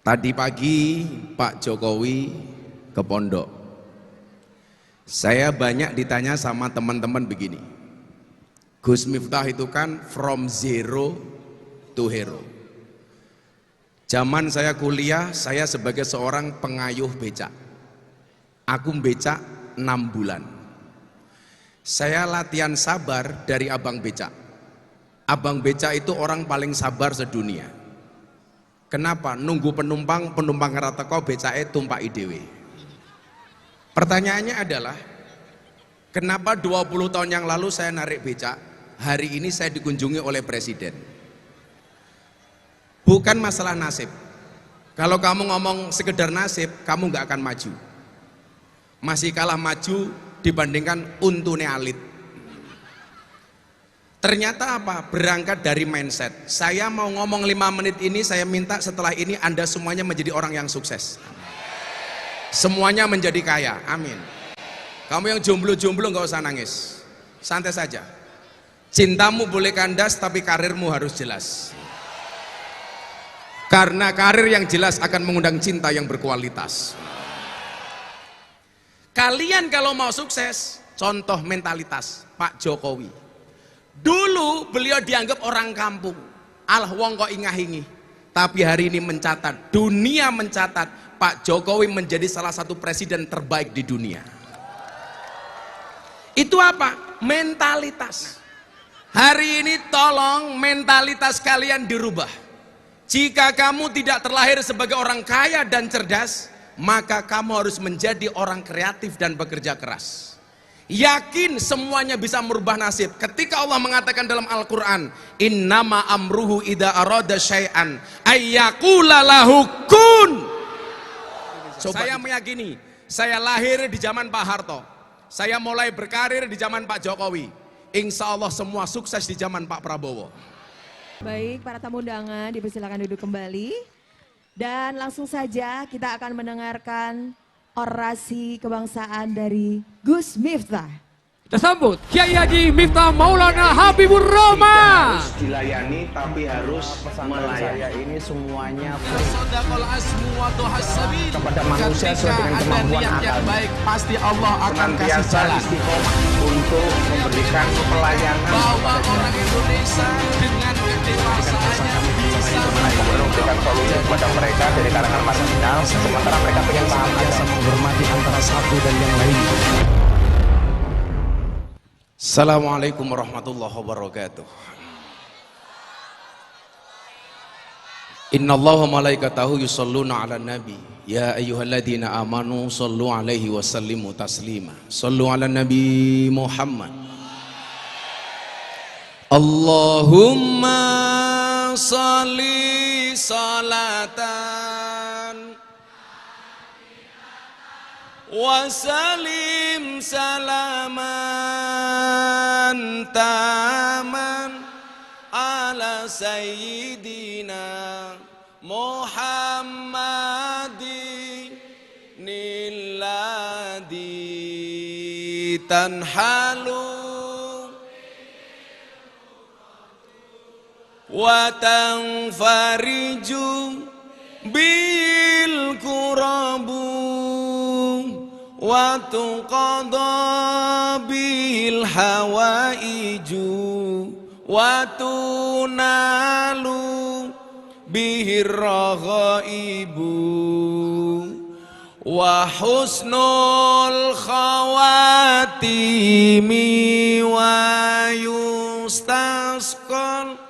Tadi pagi Pak Jokowi ke pondok. Saya banyak ditanya sama teman-teman begini. Gus Miftah itu kan from zero to hero. Zaman saya kuliah, saya sebagai seorang pengayuh becak. Aku becak 6 bulan. Saya latihan sabar dari abang becak. Abang becak itu orang paling sabar sedunia. Kenapa? Nunggu penumpang rata kau becake tumpak idewe. Pertanyaannya adalah, kenapa 20 tahun yang lalu saya narik becak, hari ini saya dikunjungi oleh presiden? Bukan masalah nasib. Kalau kamu ngomong sekedar nasib, kamu nggak akan maju. Masih kalah maju dibandingkan untune alit. Ternyata apa? Berangkat dari mindset. Saya mau ngomong 5 menit ini, saya minta setelah ini Anda semuanya menjadi orang yang sukses. Semuanya menjadi kaya, amin. Kamu yang jomblo-jomblo nggak usah nangis, santai saja. Cintamu boleh kandas, tapi karirmu harus jelas. Karena karir yang jelas akan mengundang cinta yang berkualitas. Kalian kalau mau sukses, contoh mentalitas Pak Jokowi. Dulu beliau dianggap orang kampung, alah wong kok ingah-ingi. Tapi hari ini mencatat, dunia mencatat, Pak Jokowi menjadi salah satu presiden terbaik di dunia. Itu apa? Mentalitas. Hari ini tolong mentalitas kalian dirubah. Jika kamu tidak terlahir sebagai orang kaya dan cerdas, maka kamu harus menjadi orang kreatif dan bekerja keras. Yakin semuanya bisa merubah nasib. Ketika Allah mengatakan dalam Al-Quran, innama amruhu idza arada syai'an ayyaqula lahu kun. Saya meyakini, saya lahir di zaman Pak Harto, saya mulai berkarir di zaman Pak Jokowi, insya Allah semua sukses di zaman Pak Prabowo. Baik, para tamu undangan dipersilakan duduk kembali. Dan langsung saja kita akan mendengarkan orasi kebangsaan dari Gus Miftah. Kita sambut Kiai Haji Miftah Maulana Habibur Rahman. Harus dilayani tapi harus melayani. Saya ini semuanya kepada manusia sesuai dengan kemampuan akal. Baik, pasti Allah akan kasih jalan untuk memberikan pelayanan bahwa orang Indonesia dengan kedewasaannya bisa memberikan solusi kepada mereka dari kalangan masa final, sementara mereka pengen paham biasa menghormati antara satu dan yang lain. Assalamualaikum warahmatullahi wabarakatuh. Innallaha malaikatahu yusholluna ala nabi ya ayyuhalladzina amanu shollu alaihi wa sallimu taslima. Shollu ala nabi Muhammad. Allahumma sholli salatan wa salim salaman taman ala sayyidina Muhammadin nilladhi tanhalu wa tanfariju bil kurabu wa tuqadha bil hawaiju wa tunalu bihir raghaibu wa husnul khawatimi wa yustasqal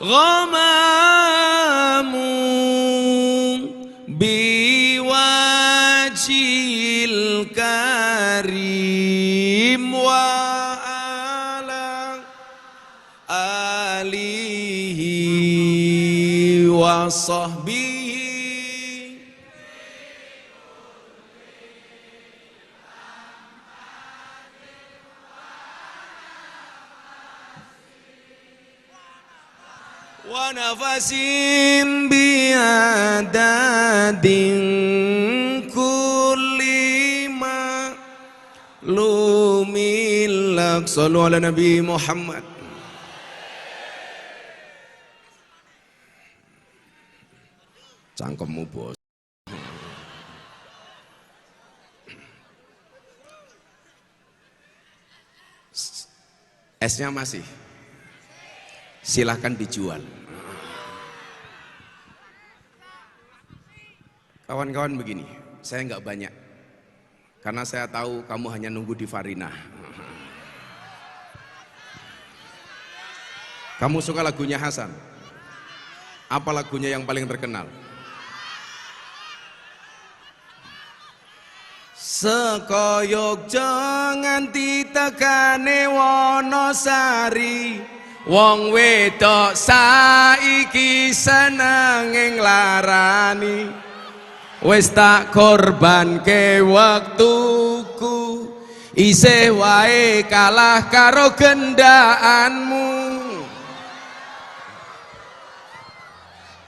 ghamamu biwajil karim wa ala alihi wa sahbihi wa nafasin biadadin kulli ma lumilak. Sallu ala Nabi Muhammad. Cangkemmu bos. Esnya masih? Silahkan dijual. Kawan-kawan begini, saya nggak banyak. Karena saya tahu kamu hanya nunggu di Farina. Kamu suka lagunya Hasan? Apa lagunya yang paling terkenal? Sekoyok nganti tekane Wonosari, wong wedok saiki seneng nglarani, wis tak korbanke wektuku, isih wae kalah karo gendaanmu.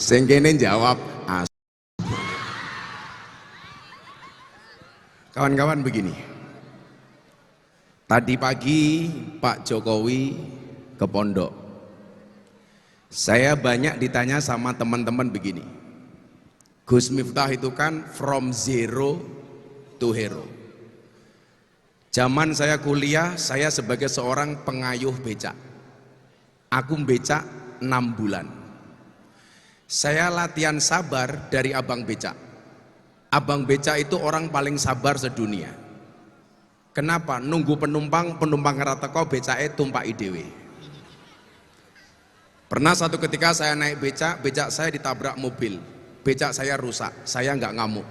Sing kene jawab as. Kawan-kawan begini, tadi pagi Pak Jokowi ke pondok, saya banyak ditanya sama teman-teman begini, Gus Miftah itu kan from zero to hero. Zaman saya kuliah, saya sebagai seorang pengayuh becak, aku becak 6 bulan. Saya latihan sabar dari abang becak. Abang becak itu orang paling sabar sedunia. Kenapa? Nunggu penumpang rata teko becake tumpaki dhewe. Pernah satu ketika saya naik becak saya ditabrak mobil. Becak saya rusak, saya nggak ngamuk.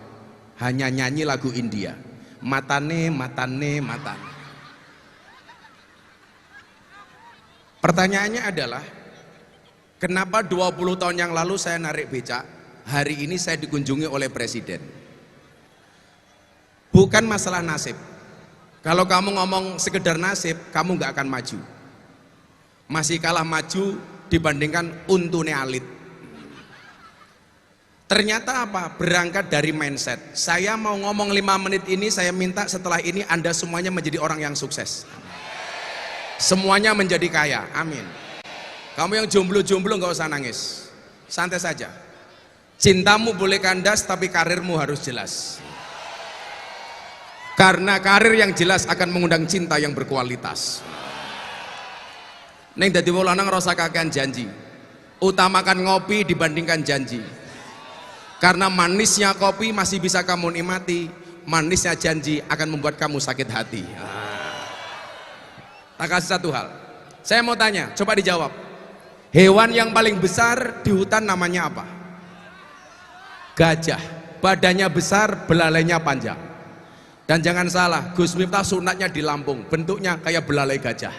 Hanya nyanyi lagu India. Matane, matane, matane. Pertanyaannya adalah, kenapa 20 tahun yang lalu saya narik becak, hari ini saya dikunjungi oleh presiden? Bukan masalah nasib. Kalau kamu ngomong sekedar nasib, kamu nggak akan maju. Masih kalah maju dibandingkan untune alit. Ternyata apa? Berangkat dari mindset. Saya mau ngomong 5 menit ini, saya minta setelah ini Anda semuanya menjadi orang yang sukses. Semuanya menjadi kaya. Amin. Kamu yang jomblo-jomblo nggak usah nangis. Santai saja. Cintamu boleh kandas, tapi karirmu harus jelas. Karena karir yang jelas akan mengundang cinta yang berkualitas. Neng dadi wong lanang rasa kakean janji. Utamakan ngopi dibandingkan janji. Karena manisnya kopi masih bisa kamu nikmati, manisnya janji akan membuat kamu sakit hati. Tak kasih satu hal. Saya mau tanya, coba dijawab. Hewan yang paling besar di hutan namanya apa? Gajah. Badannya besar, belalainya panjang. Dan jangan salah, Gus Miftah sunatnya di Lampung, bentuknya kayak belalai gajah.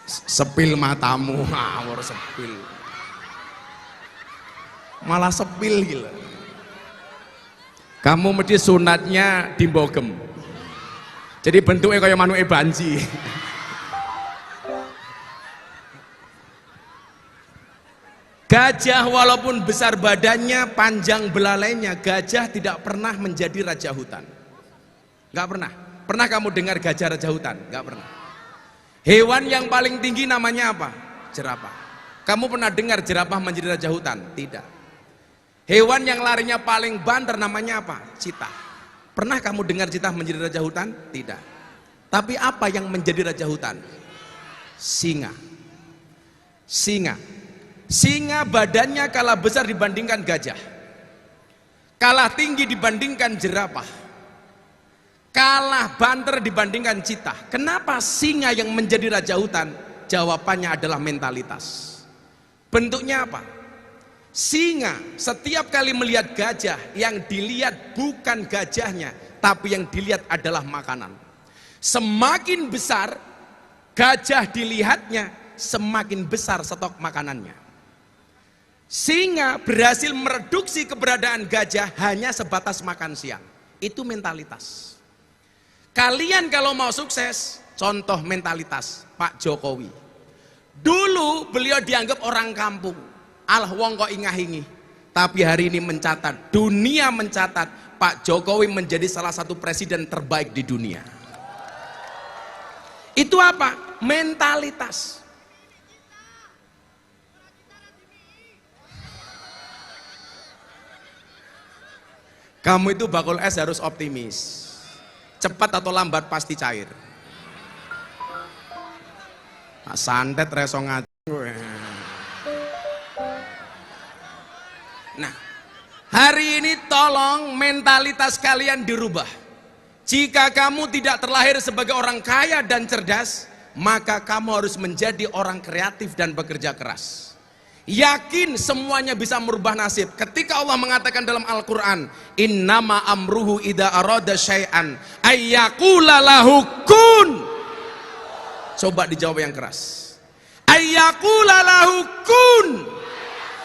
Sepil matamu, ngawur sepil. Malah sepil gila. Kamu mesti sunatnya di Bogem. Jadi bentuknya kayak manuke banji. Gajah walaupun besar badannya, panjang belalainya, gajah tidak pernah menjadi raja hutan. Gak pernah. Pernah kamu dengar gajah raja hutan? Gak pernah. Hewan yang paling tinggi namanya apa? Jerapah. Kamu pernah dengar jerapah menjadi raja hutan? Tidak. Hewan yang larinya paling banter namanya apa? Citah. Pernah kamu dengar citah menjadi raja hutan? Tidak. Tapi apa yang menjadi raja hutan? Singa. Singa. Singa badannya kalah besar dibandingkan gajah, kalah tinggi dibandingkan jerapah, kalah banter dibandingkan citah. Kenapa singa yang menjadi raja hutan? Jawabannya adalah mentalitas. Bentuknya apa? Singa setiap kali melihat gajah, yang dilihat bukan gajahnya, tapi yang dilihat adalah makanan. Semakin besar gajah dilihatnya, semakin besar stok makanannya. Singa berhasil mereduksi keberadaan gajah hanya sebatas makan siang. Itu mentalitas. Kalian kalau mau sukses, contoh mentalitas Pak Jokowi. Dulu beliau dianggap orang kampung, alah wong kok ingah-ingi. Tapi hari ini mencatat, dunia mencatat Pak Jokowi menjadi salah satu presiden terbaik di dunia. Itu apa? Mentalitas. Kamu itu bakul es harus optimis. Cepat atau lambat pasti cair. Nah, santet reso ngaji. Nah, hari ini tolong mentalitas kalian dirubah. Jika kamu tidak terlahir sebagai orang kaya dan cerdas, maka kamu harus menjadi orang kreatif dan bekerja keras. Yakin semuanya bisa merubah nasib. Ketika Allah mengatakan dalam Al-Quran, innama amruhu idza arada syai'an ayyaqula lahu kun. Coba dijawab yang keras. Ayyaqula lahu kun.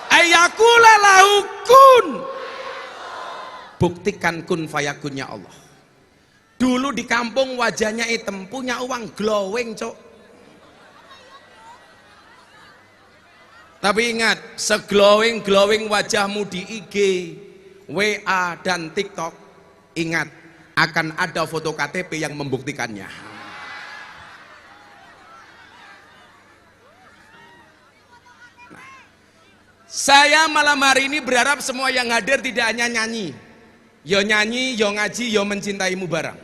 Ayyaqula lahu kun. Buktikan kun fayakunnya Allah. Dulu di kampung wajahnya hitam, punya uang glowing, cok. Tapi ingat, seglowing-glowing wajahmu di IG, WA, dan TikTok, ingat, akan ada foto KTP yang membuktikannya. Nah, saya malam hari ini berharap semua yang hadir tidak hanya nyanyi, yo ngaji, yo mencintaimu barang.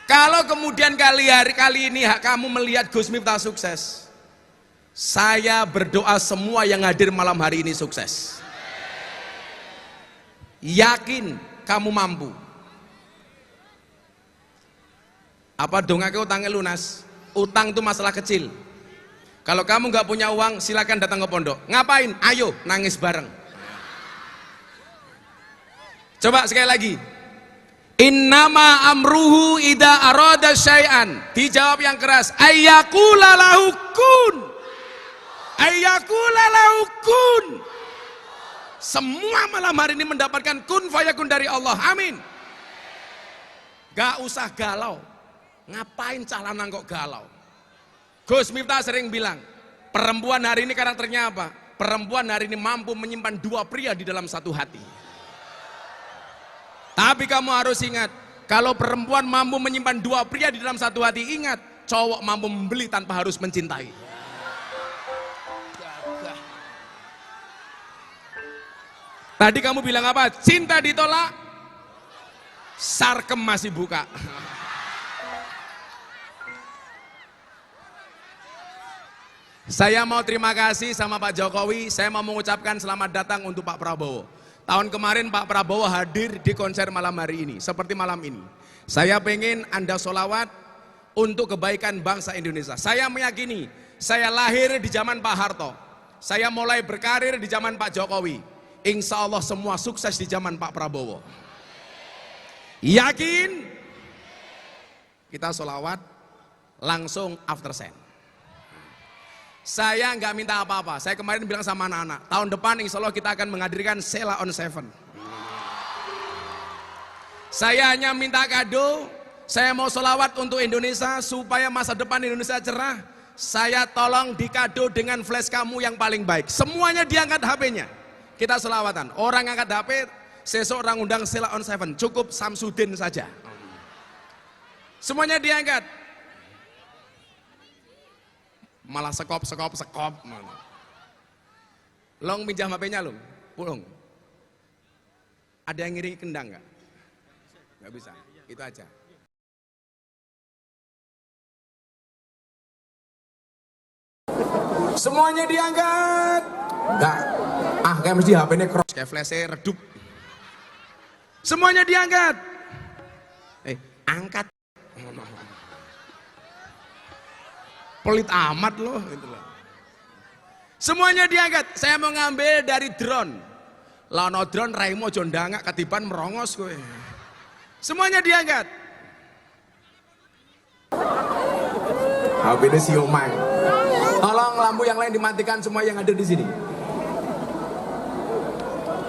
Kalau kemudian kali ini kamu melihat Gus Miftah sukses, saya berdoa semua yang hadir malam hari ini sukses. Yakin kamu mampu. Apa dongake utangnya lunas? Utang itu masalah kecil. Kalau kamu nggak punya uang, silakan datang ke pondok. Ngapain? Ayo nangis bareng. Coba sekali lagi. Innama amruhu idza arada syai'an. Dijawab yang keras. Ayyaqula lahu kun. Ayyaqula lahu kun. Semua malam hari ini mendapatkan kun fayakun dari Allah. Amin. Gak usah galau. Ngapain calanan kok galau? Gus Miftah sering bilang, perempuan hari ini karakternya apa? Perempuan hari ini mampu menyimpan dua pria di dalam satu hati. Tapi kamu harus ingat, kalau perempuan mampu menyimpan dua pria di dalam satu hati, ingat, cowok mampu membeli tanpa harus mencintai. Tadi kamu bilang apa? Cinta ditolak, sarkem masih buka. Saya mau terima kasih sama Pak Jokowi. Saya mau mengucapkan selamat datang untuk Pak Prabowo. Tahun kemarin Pak Prabowo hadir di konser malam hari ini, seperti malam ini. Saya pengen Anda sholawat untuk kebaikan bangsa Indonesia. Saya meyakini, saya lahir di zaman Pak Harto. Saya mulai berkarir di zaman Pak Jokowi. Insya Allah semua sukses di zaman Pak Prabowo. Yakin? Kita sholawat langsung after sen. Saya nggak minta apa-apa. Saya kemarin bilang sama anak-anak, tahun depan insya Allah kita akan menghadirkan Sheila on 7. Saya hanya minta kado. Saya mau sholawat untuk Indonesia supaya masa depan Indonesia cerah. Saya tolong dikado dengan flash kamu yang paling baik. Semuanya diangkat HP-nya. Kita selawatan. Orang angkat HP, seseorang undang Sheila on 7. Cukup Samsudin saja. Semuanya diangkat. Malah sekop. Long pinjam HP-nya long. Pulung. Ada yang ngiringi kendang nggak? Nggak bisa. Itu aja. Semuanya diangkat. Enggak. Kayak mesti HP-nya cross, kayak flash-nya redup. Semuanya diangkat. Angkat. Pelit amat loh, gitu loh. Semuanya diangkat. Saya mau ngambil dari drone. Lono drone raimo jondangak katiban merongos kowe. Semuanya diangkat. HP-nya siomay. Tolong lampu yang lain dimatikan semua yang ada di sini.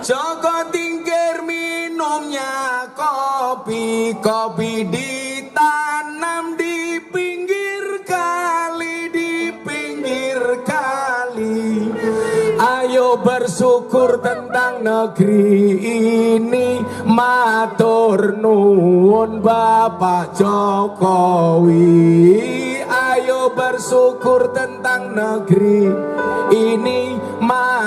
Joko tingkir minumnya kopi ditanam di pinggir kali, Ayo bersyukur tentang negeri ini, matur nuwun Bapak Jokowi. Ayo bersyukur tentang negeri ini,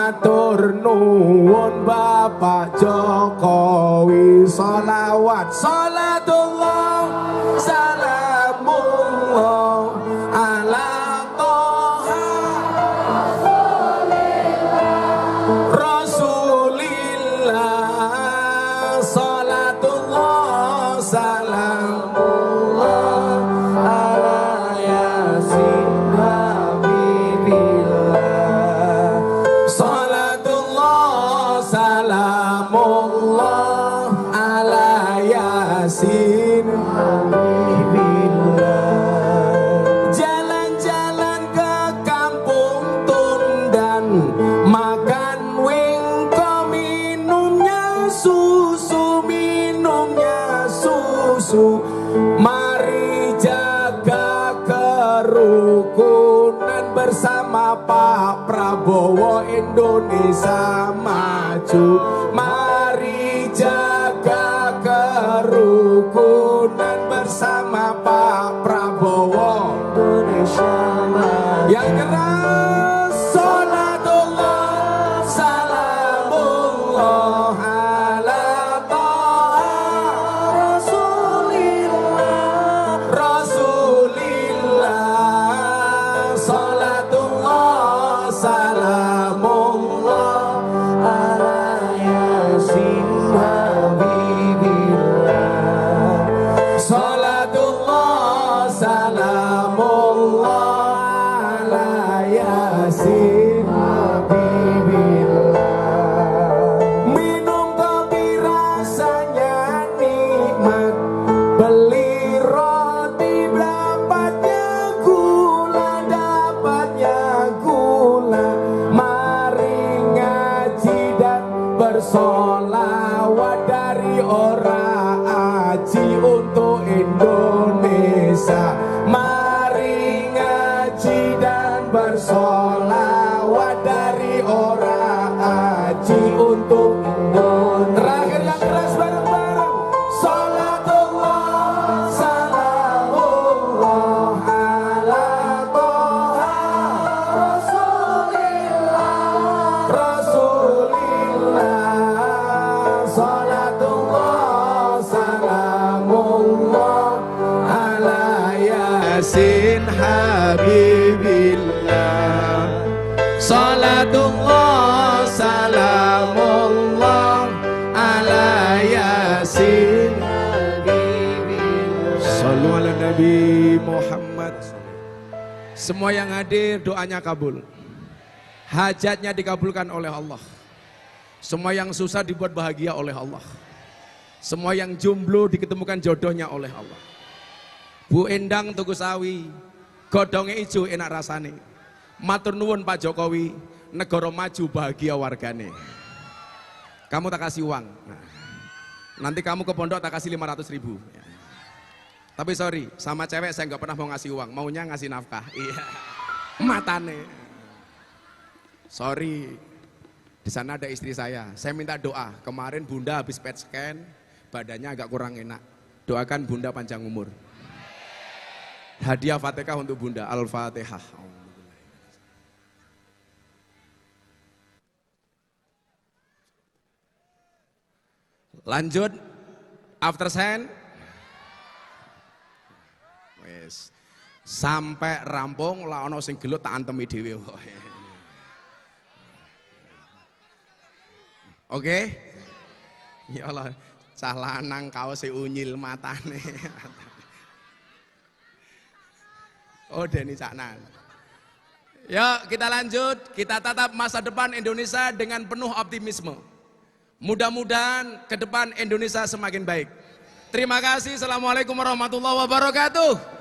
matur nuwun Bapak Jokowi. Sholawat sholatullah salamullah ala toha Rasulillah. Sholatullah salamullah ala yasin habibillah. Sholatullah salamullah ala yasin habibillah. Jalan-jalan ke kampung Tundan, makan wingko, minumnya susu, mari jaga kerukunan bersama Pak Prabowo, Indonesia maju. Mari jaga kerukunan bersama Pak Prabowo, Indonesia maju. Yang keras sholatullah salamullah ala toha Rasulillah. Sholatullah salamullah ala yasin habibillah. Sholatullah salamullah ala yasin habibillah. Minum kopi rasanya nikmat, beli roti dapatnya gula. Mari ngaji dan bersolawat dari orang aji untuk Indonesia. Mari ngaji dan bersolawat dari orang aji untuk Indonesia. Terakhir yang keras bareng-bareng. Sholatullah salamullah ala toha Rasulillah. Sholatullah salamullah ala yasin habibillah. Sholatullah salamullah ala yasin habibillah. Shallu ala Nabi Muhammad. Semua yang hadir doanya kabul, hajatnya dikabulkan oleh Allah. Semua yang susah dibuat bahagia oleh Allah. Semua yang jomblo diketemukan jodohnya oleh Allah. Bu Endang tuku sawi, godongnya ijo enak rasane. Matur nuwun Pak Jokowi, negara maju bahagia wargane. Kamu tak kasih uang, nah, nanti kamu ke pondok tak kasih 500.000. Tapi sorry, sama cewek saya nggak pernah mau ngasih uang, maunya ngasih nafkah. Iya, matane. Sorry, di sana ada istri saya minta doa. Kemarin Bunda habis PET scan, badannya agak kurang enak. Doakan Bunda panjang umur. Hadiah Fatihah untuk Bunda, Al-Fatihah. Lanjut, after sign. Wes, sampai rampung lah ono sing gelut tak antemi dhewe. Oke? Ya Allah, cah lanang kaos unyil matane. Oh, Deni Caknan. Yuk kita lanjut, kita tatap masa depan Indonesia dengan penuh optimisme. Mudah-mudahan ke depan Indonesia semakin baik. Terima kasih. Assalamualaikum warahmatullahi wabarakatuh.